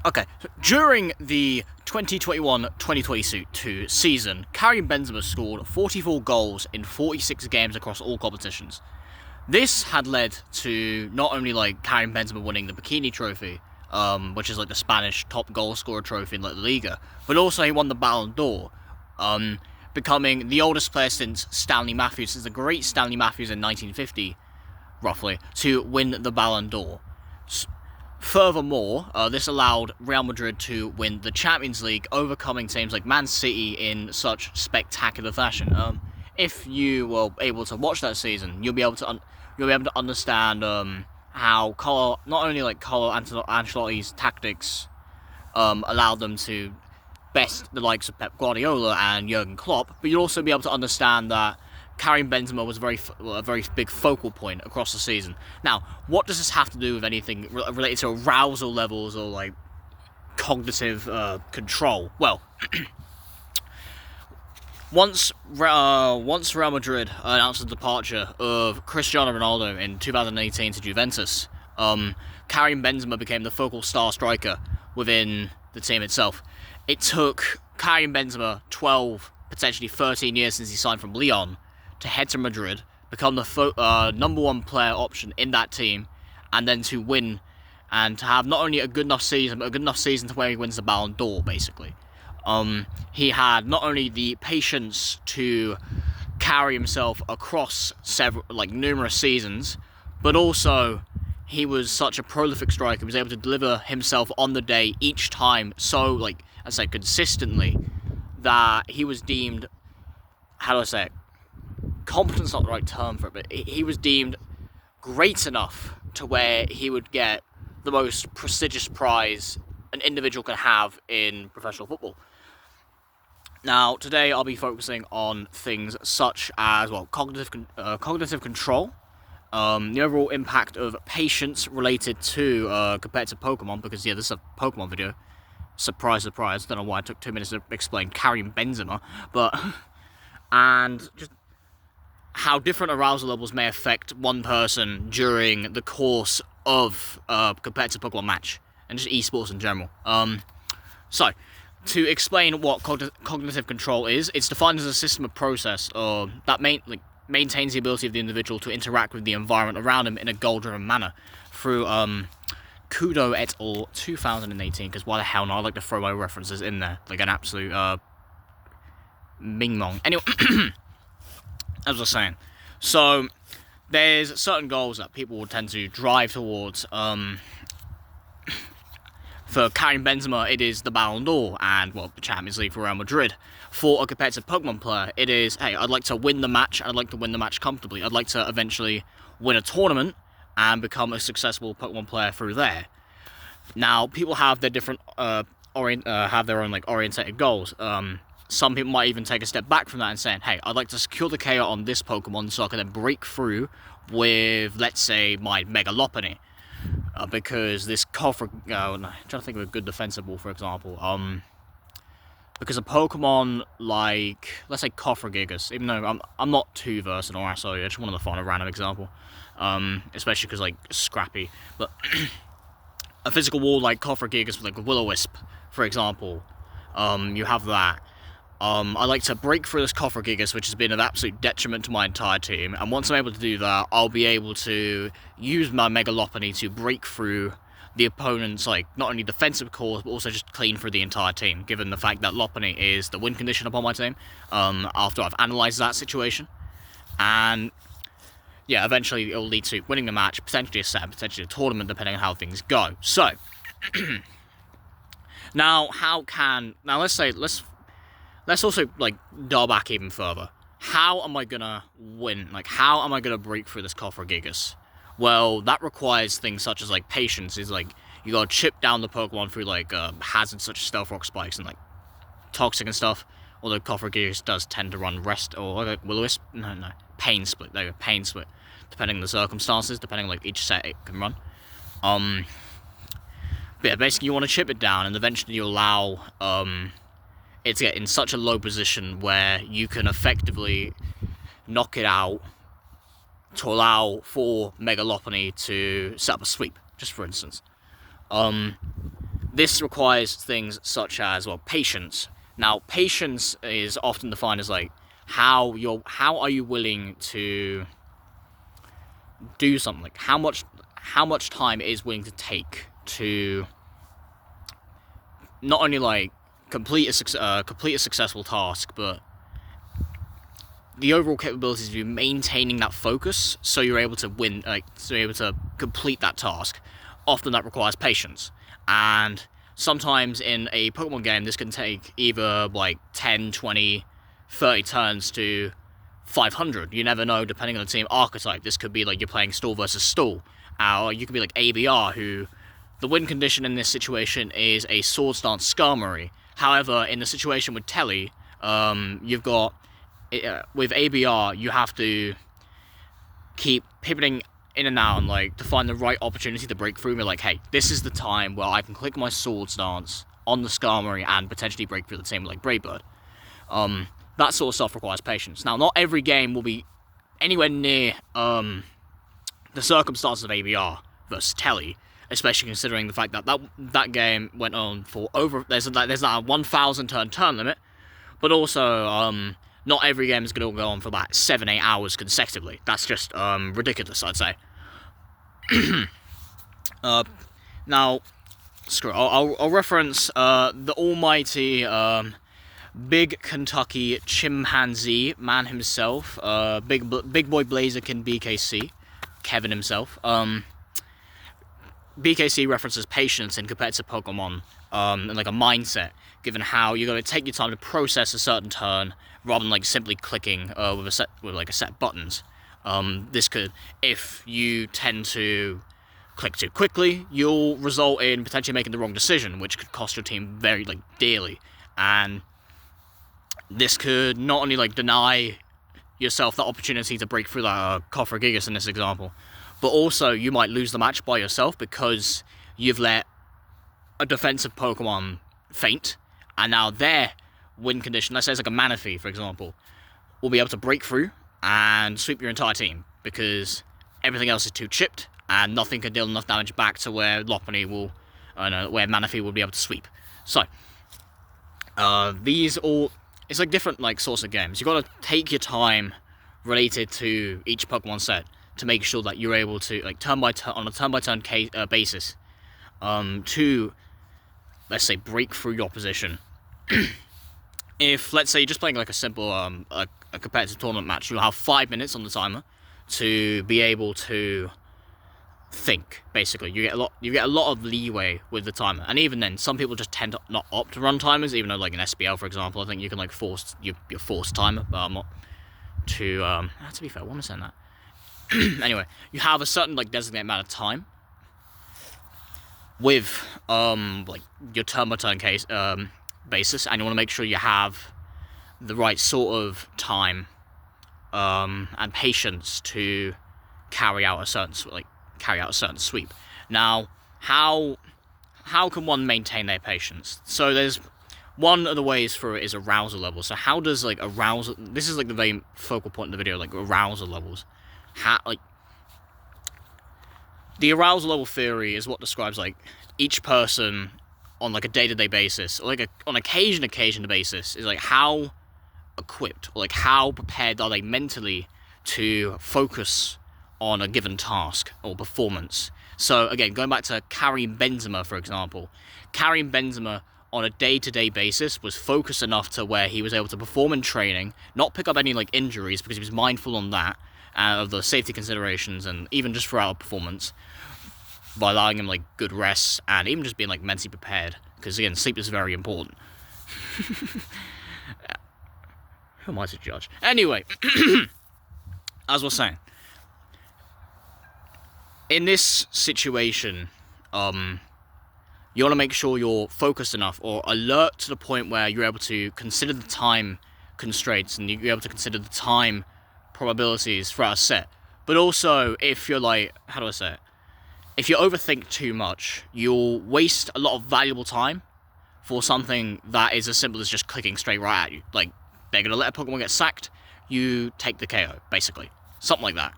Okay, so during the 2021-2022 season, Karim Benzema scored 44 goals in 46 games across all competitions. This had led to not only Karim Benzema winning the Bikini Trophy, which is the Spanish top goal scorer trophy in La Liga, but also he won the Ballon d'Or, becoming the oldest player since the great Stanley Matthews in 1950, roughly, to win the Ballon d'Or. Furthermore, this allowed Real Madrid to win the Champions League, overcoming teams like Man City in such spectacular fashion. If you were able to watch that season, you'll be able to understand how not only Carlo Ancelotti's tactics allowed them to best the likes of Pep Guardiola and Jurgen Klopp, but you'll also be able to understand that Karim Benzema was a very big focal point across the season. Now, what does this have to do with anything related to arousal levels or cognitive control? Well, once Real Madrid announced the departure of Cristiano Ronaldo in 2018 to Juventus, Karim Benzema became the focal star striker within the team itself. It took Karim Benzema 12, potentially 13 years since he signed from Lyon to head to Madrid, become the number one player option in that team, and then to win and to have not only a good enough season, but a good enough season to where he wins the Ballon d'Or, basically. He had not only the patience to carry himself across numerous seasons, but also he was such a prolific striker. He was able to deliver himself on the day each time so, consistently, that he was deemed, competent's not the right term for it, but he was deemed great enough to where he would get the most prestigious prize an individual can have in professional football. Now, today I'll be focusing on things such as, cognitive control, the overall impact of patience related to competitive Pokemon, because, this is a Pokemon video. Surprise, surprise. Don't know why it took 2 minutes to explain Karim Benzema, and just how different arousal levels may affect one person during the course of a competitive Pokemon match, and just esports in general. So, to explain what cognitive control is, it's defined as a system of process that maintains the ability of the individual to interact with the environment around him in a goal-driven manner through Kudo et al. 2018, because why the hell not? I like to throw my references in there, like an absolute ming-mong. Anyway, as I was saying, so there's certain goals that people will tend to drive towards. For Karim Benzema, it is the Ballon d'Or and, the Champions League for Real Madrid. For a competitive Pokemon player, it is, hey, I'd like to win the match, and I'd like to win the match comfortably. I'd like to eventually win a tournament and become a successful Pokemon player through there. Now, people have their different, have their own, orientated goals. Some people might even take a step back from that and saying, hey, I'd like to secure the KO on this Pokemon so I can then break through with, let's say, my Mega Lopunny. Because this I'm trying to think of a good defensive ball, for example. Because a Pokemon let's say Gigas, even though I'm not too versed in Arousal, I just wanted to find a random example. Especially because, Scrappy. But a physical wall like Gigas with, Will-O-Wisp, for example. You have that. I like to break through this Gigas, which has been of absolute detriment to my entire team, and once I'm able to do that, I'll be able to use my Mega Lopunny to break through the opponent's, not only defensive cores, but also just clean through the entire team, given the fact that Lopunny is the win condition upon my team, after I've analysed that situation. And, yeah, eventually it'll lead to winning the match, potentially a set, potentially a tournament, depending on how things go. So, now, let's also, dial back even further. How am I gonna win? How am I gonna break through this Gigas? Well, that requires things such as, patience. Is you gotta chip down the Pokemon through, hazards such as Stealth Rock Spikes and, Toxic and stuff. Although Gigas does tend to run Rest or, Will-O-Wisp. No. Pain Split. There you go, Pain Split. Depending on the circumstances, depending on, each set it can run. But yeah, basically you want to chip it down, and eventually you allow, it's get in such a low position where you can effectively knock it out to allow for Mega Lopunny to set up a sweep, just for instance. This requires things such as, well, patience. Now, patience is often defined as like how are you willing to do something, like how much time it is willing to take to not only like complete a successful task, but the overall capabilities of you maintaining that focus, so you're able to win, so you're able to complete that task. Often that requires patience, and sometimes in a Pokemon game this can take either like 10, 20, 30 turns to 500. You never know, depending on the team archetype. This could be like you're playing stall versus stall, or you could be like ABR, who the win condition in this situation is a Swords Dance Skarmory. However, in the situation with Telly, you've got with ABR, you have to keep pivoting in and out and like to find the right opportunity to break through. Be like, hey, this is the time where I can click my Swords Dance on the Skarmory and potentially break through the team like Brave Bird. That sort of stuff requires patience. Now, not every game will be anywhere near the circumstances of ABR versus Telly, especially considering the fact that that game went on for over, there's not a 1,000 turn limit, but also not every game is going to go on for about 7-8 hours consecutively. That's just ridiculous, I'd say. Now, screw it. I'll reference the almighty Big Kentucky Chimpanzee man himself, Big Boy Blazerkin BKC, Kevin himself. BKC references patience in competitive Pokemon, and like a mindset, given how you're going to take your time to process a certain turn rather than like simply clicking with a set of buttons. This could, if you tend to click too quickly, you'll result in potentially making the wrong decision, which could cost your team very like dearly. And this could not only like deny yourself the opportunity to break through that Cofragigas in this example, but also you might lose the match by yourself because you've let a defensive Pokemon faint, and now their win condition, let's say it's like a Manaphy for example, will be able to break through and sweep your entire team because everything else is too chipped and nothing can deal enough damage back to where Lopunny will, where Manaphy will be able to sweep. So these all, it's like different like sorts of games. You've got to take your time related to each Pokemon set to make sure that you're able to, like, turn by turn, on a turn-by-turn basis, to, let's say, break through your position. If, let's say, you're just playing like a simple a competitive tournament match, you'll have 5 minutes on the timer to be able to think. Basically, you get a lot of leeway with the timer, and even then, some people just tend to not opt to run timers. Even though, like in SBL, for example, I think you can like force your forced timer, but I'm not too. To be fair, why am I saying that? Anyway, you have a certain like designated amount of time with like your turn-by-turn case basis, and you want to make sure you have the right sort of time and patience to carry out a certain sweep. Now, how can one maintain their patience? So there's one of the ways for it is arousal levels. So how does like arousal? This is like the very focal point of the video, like arousal levels. Like the arousal level theory is what describes like each person on like a day-to-day basis, or like on occasion basis, is like how equipped or like how prepared are they mentally to focus on a given task or performance. So again, going back to Karim Benzema, for example, Karim Benzema on a day-to-day basis was focused enough to where he was able to perform in training, not pick up any like injuries because he was mindful on that, of the safety considerations, and even just throughout a performance, by allowing him like good rests and even just being like mentally prepared, because again, sleep is very important. Who am I to judge? Anyway, as I was saying, in this situation, you want to make sure you're focused enough or alert to the point where you're able to consider the time constraints and you're able to consider the time probabilities throughout a set. But also, if you're like, how do I say it? If you overthink too much, you'll waste a lot of valuable time for something that is as simple as just clicking straight right at you. Like, they're going to let a Pokemon get sacked, you take the KO, basically. Something like that.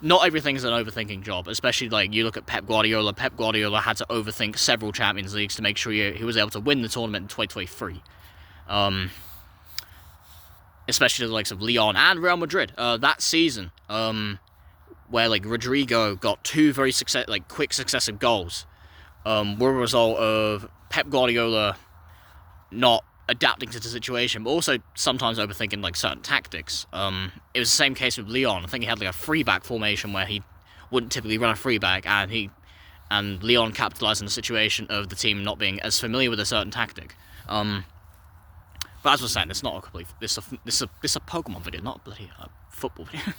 not everything's an overthinking job, especially like you look at Pep Guardiola. Pep Guardiola had to overthink several Champions Leagues to make sure he was able to win the tournament in 2023. Especially the likes of Lyon and Real Madrid that season, where like Rodrigo got two very quick successive goals, were a result of Pep Guardiola not adapting to the situation, but also sometimes overthinking like certain tactics. It was the same case with Lyon. I think he had like a free back formation where he wouldn't typically run a free back, and Lyon capitalized on the situation of the team not being as familiar with a certain tactic. But as I was saying, it's not a complete. This is a Pokemon video, not a bloody football video.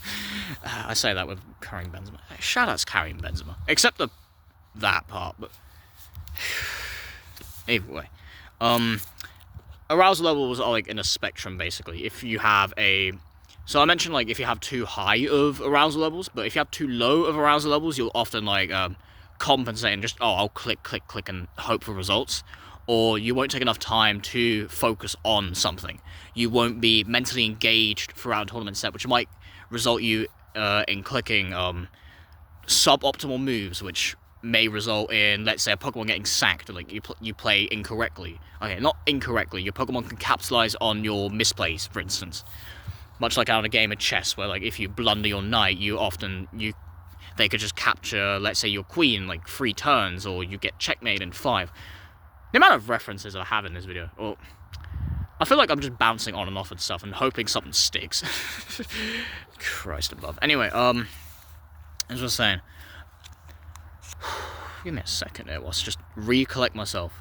I say that with Karim Benzema. Shout out to Karim Benzema, except that part. But either way, arousal levels are like in a spectrum basically. If you have so I mentioned like if you have too high of arousal levels, but if you have too low of arousal levels, you'll often like compensate and just I'll click and hope for results. Or you won't take enough time to focus on something. You won't be mentally engaged throughout a tournament set, which might result you in clicking suboptimal moves, which may result in, let's say, a Pokemon getting sacked, or like you play incorrectly. Okay, not incorrectly. Your Pokemon can capitalize on your misplays, for instance. Much like out of a game of chess, where like if you blunder your knight, they could just capture, let's say, your queen like 3 turns, or you get checkmate in 5. The amount of references I have in this video, I feel like I'm just bouncing on and off and stuff and hoping something sticks. Christ above. Anyway, as I was saying, give me a second here whilst I just recollect myself.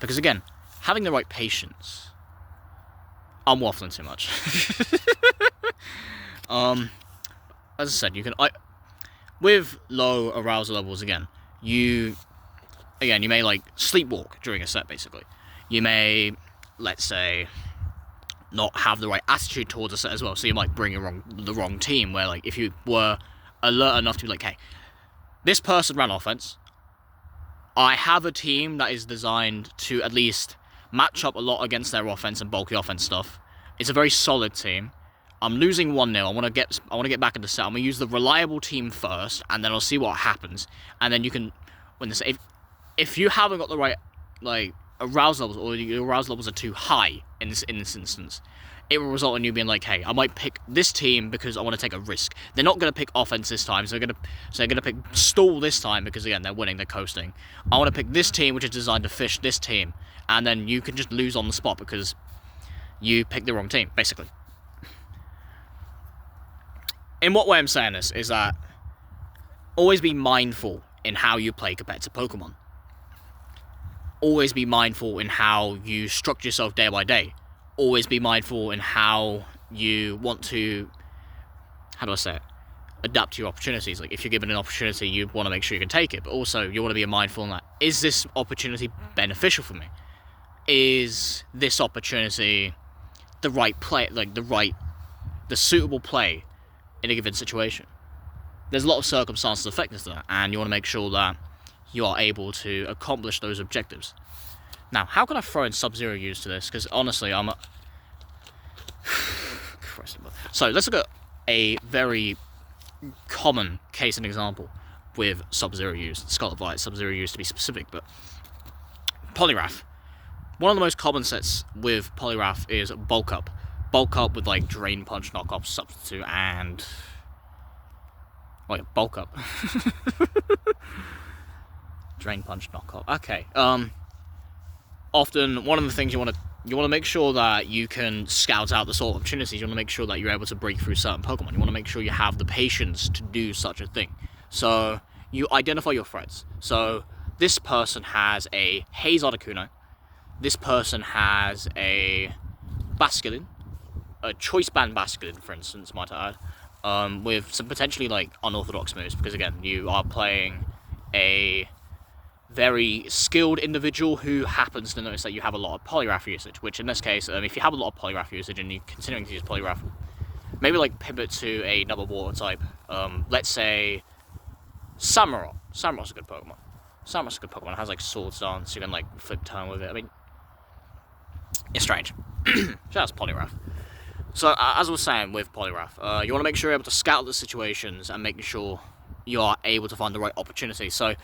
Because again, having the right patience, I'm waffling too much. As I said, with low arousal levels again, you may like sleepwalk during a set, basically. You may, let's say, not have the right attitude towards a set as well, so you might bring the wrong team, where like if you were alert enough to be like, hey, this person ran offense, I have a team that is designed to at least match up a lot against their offense and bulky offense stuff. It's a very solid team. I'm losing 1-0. I want to get back into set. I'm going to use the reliable team first, and then I'll see what happens. And then you can win this. If you haven't got the right like arousal levels, or your arousal levels are too high in this instance, it will result in you being like, hey, I might pick this team because I want to take a risk. They're not going to pick offense this time, so they're going to pick stall this time because again they're winning, they're coasting. I want to pick this team which is designed to fish this team, and then you can just lose on the spot because you picked the wrong team, basically. In what way I'm saying this is that always be mindful in how you play compared to Pokemon. Always be mindful in how you structure yourself day by day. Always be mindful in how you want to, adapt to your opportunities. Like if you're given an opportunity, you want to make sure you can take it, but also you want to be mindful in that, is this opportunity beneficial for me? Is this opportunity the right play, like the suitable play in a given situation? There's a lot of circumstances affecting that, and you want to make sure that you are able to accomplish those objectives. Now, how can I throw in Sub-Zero use to this? Because honestly, So let's look at a very common case and example with Sub-Zero use. Scarlet Violet Sub-Zero use to be specific, but Poliwrath. One of the most common sets with Poliwrath is Bulk Up. Bulk Up with like Drain Punch, Knock Off, Substitute, and Bulk Up. Drain Punch, Knock Off. Okay. Often one of the things you want to make sure that you can scout out the sort of opportunities. You want to make sure that you're able to break through certain Pokemon. You want to make sure you have the patience to do such a thing. So you identify your threats. So this person has a Haze Articuno. This person has a Basculin, a Choice Band Basculin, for instance, might I add, with some potentially like unorthodox moves, because again, you are playing a very skilled individual who happens to notice that you have a lot of Poliwrath usage, which in this case, if you have a lot of Poliwrath usage and you're continuing to use Poliwrath, maybe like pivot to another water type. Let's say Samurott. Samurott's a good Pokemon. Samurott's a good Pokemon. It has like Swords Dance, you can like flip turn with it. I mean, it's strange. Shout out to Poliwrath. So, as I was saying with Polygraph, you want to make sure you're able to scout the situations and making sure you are able to find the right opportunity. So,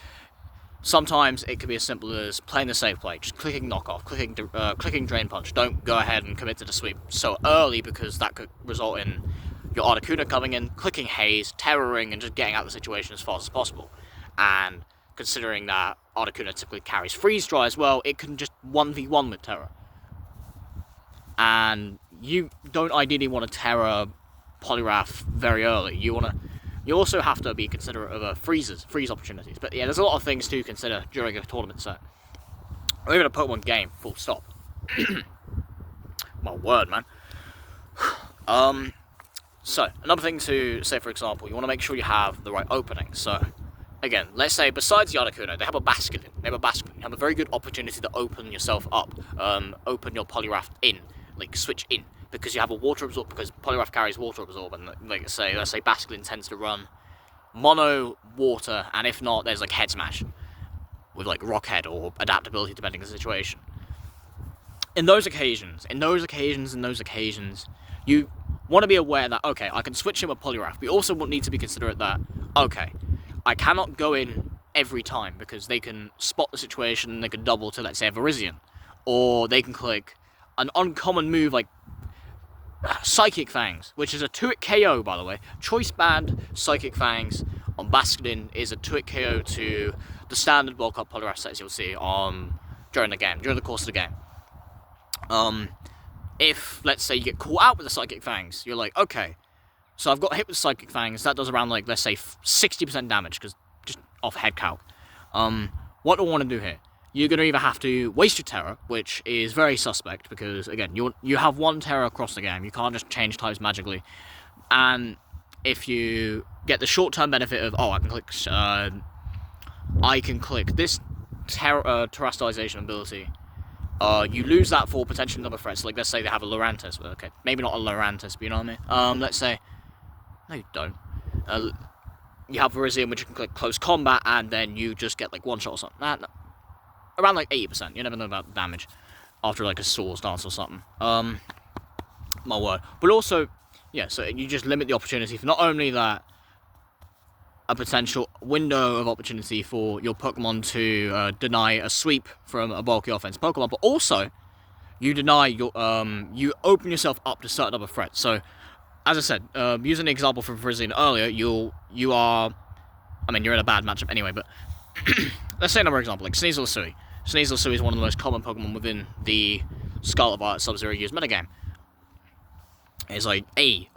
sometimes it could be as simple as playing the safe play, just clicking knock off, clicking drain punch. Don't go ahead and commit to the sweep so early, because that could result in your Articuno coming in, clicking haze, terroring, and just getting out of the situation as fast as possible. And considering that Articuno typically carries freeze dry as well, it can just 1v1 with terror. And you don't ideally want to terror Polygraph very early. You also have to be considerate of freeze opportunities. But yeah, there's a lot of things to consider during a tournament set, or even a Pokemon game. Full stop. My word, man. So another thing to say, for example, you want to make sure you have the right opening. So again, let's say besides the Articuno, they have a Basculin. You have a very good opportunity to open yourself up, open your Polygraph in, like switch in, because you have a water absorb, because Polygraph carries water absorb, and let's say Basculin tends to run mono water, and if not, there's like Head Smash with like Rock Head or adaptability depending on the situation. In those occasions, you want to be aware that, okay, I can switch in with Polygraph, but you also need to be considerate that, okay, I cannot go in every time, because they can spot the situation and they can double to, let's say, a Virizion, or they can click an uncommon move like Psychic Fangs, which is a 2-hit KO, by the way. Choice Band Psychic Fangs on Basculin is a 2-hit KO to the standard World Cup Polygraph sets you'll see during the course of the game. If, let's say, you get caught out with the Psychic Fangs, you're like, okay, so I've got hit with Psychic Fangs, that does around, like, let's say, 60% damage, because just off head calc. What do I want to do here? You're going to either have to waste your Terror, which is very suspect, because, again, you have one Terror across the game. You can't just change types magically. And if you get the short-term benefit of, I can click this Terastallization ability, you lose that for potentially another threat. So, like, let's say they have a Lurantis. Okay, maybe not a Lurantis, but you know what I mean? Let's say... No, you don't. You have Virizion, which you can click Close Combat, and then you just get, like, one shot or something. No. Around, like, 80%. You never know about the damage after, like, a Swords Dance or something. My word. But also, yeah, so you just limit the opportunity for not only that, a potential window of opportunity for your Pokemon to deny a sweep from a bulky offense Pokemon, but also you deny your you open yourself up to certain other threats. So, as I said, using the example from Virizion earlier, you're in a bad matchup anyway. But let's say another example, like Sneasel Sui. Sneasel Sui is one of the most common Pokemon within the Scarlet Violet Sub-Zero used metagame. It's like A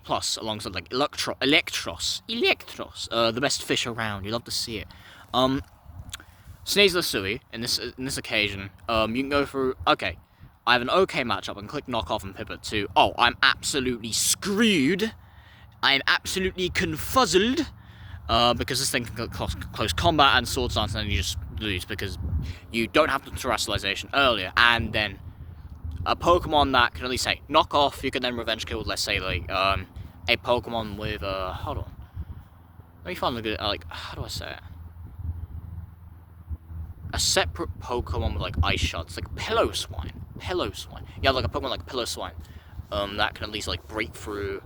plus, alongside like Electros, the best fish around. You love to see it. Sneasel Sui, in this occasion, you can go through, okay, I have an okay matchup, and click Knock Off and pivot to, I'm absolutely screwed, I am absolutely confuzzled, because this thing can get close combat and Swords Dance, and then you just lose, because you don't have the Terastallization earlier, and then a Pokemon that can at least say knock off, you can then revenge kill, let's say, like, a Pokemon with, hold on. Let me find a good, how do I say it? A separate Pokemon with, like, Ice Shots, like Pillow-Swine. Yeah, like a Pokemon like Pillow-Swine, that can at least, like, break through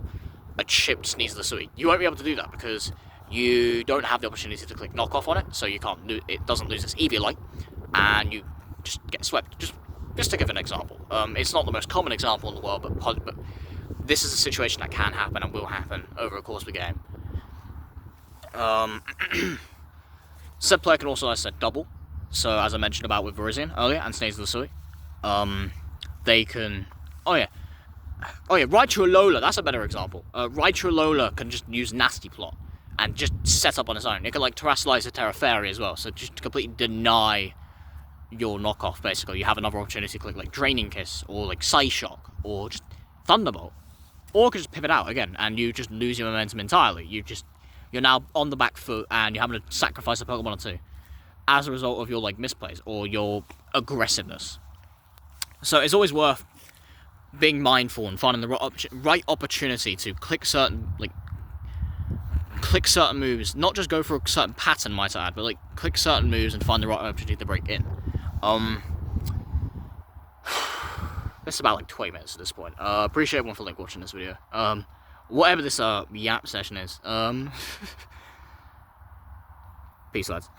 a chipped Sneasel Sui. You won't be able to do that, because you don't have the opportunity to click knock off on it, so you can't, it doesn't lose its Eviolite, and you just get swept. Just to give an example, it's not the most common example in the world, but this is a situation that can happen and will happen over the course of the game. Said player can also, as I said, double. So, as I mentioned about with Virizion earlier and Sneasel Sui, they can... Raichu Alola, that's a better example. Raichu Alola can just use Nasty Plot and just set up on its own. It can, like, Terastallize the Terra Fairy as well, so just completely deny your knockoff, basically. You have another opportunity to click, like, Draining Kiss, or, like, Psyshock, or just Thunderbolt. Or you can just pivot out again, and you just lose your momentum entirely. You're now on the back foot, and you're having to sacrifice a Pokemon or two as a result of your, like, misplays, or your aggressiveness. So it's always worth being mindful and finding the right opportunity to click certain moves, not just go for a certain pattern, might I add, but, like, click certain moves and find the right opportunity to break in. This is about like 20 minutes at this point. Appreciate everyone for like watching this video. Whatever this yap session is. Peace, lads.